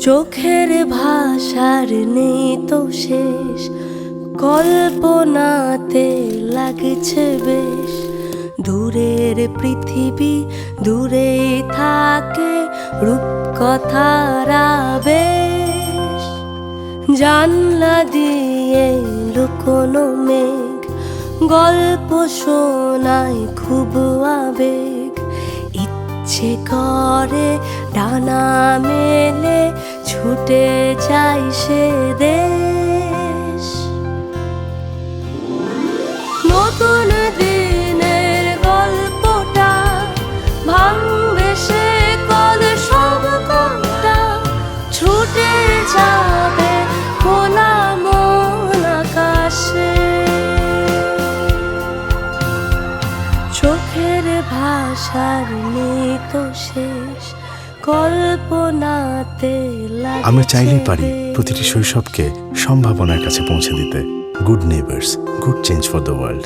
চোখের ভাষার নেই তো শেষ, কল্পনাতে লাগছে বেশ। দূরের পৃথিবী দূরে থাকে, রূপকথার আবেশ। জানলা দিয়ে লুকোনো মেঘ, গল্প শোনায় খুব আবেগ। ইচ্ছে করে ডানা মেলে ছুটে যাই সে দেশ। নতুন দিনের গল্পটা ভাঙবে সে কল সব কটা, ছুটে যাবে খোলা মন আকাশে। চোখের ভাষার নেই তো শেষ, কল্পনাতে লাগছে আমরা চাইলেই পারি বেশ। প্রতিটি শৈশবকে সম্ভাবনার কাছে পৌঁছে দিতে। Good neighbours, good change for the world.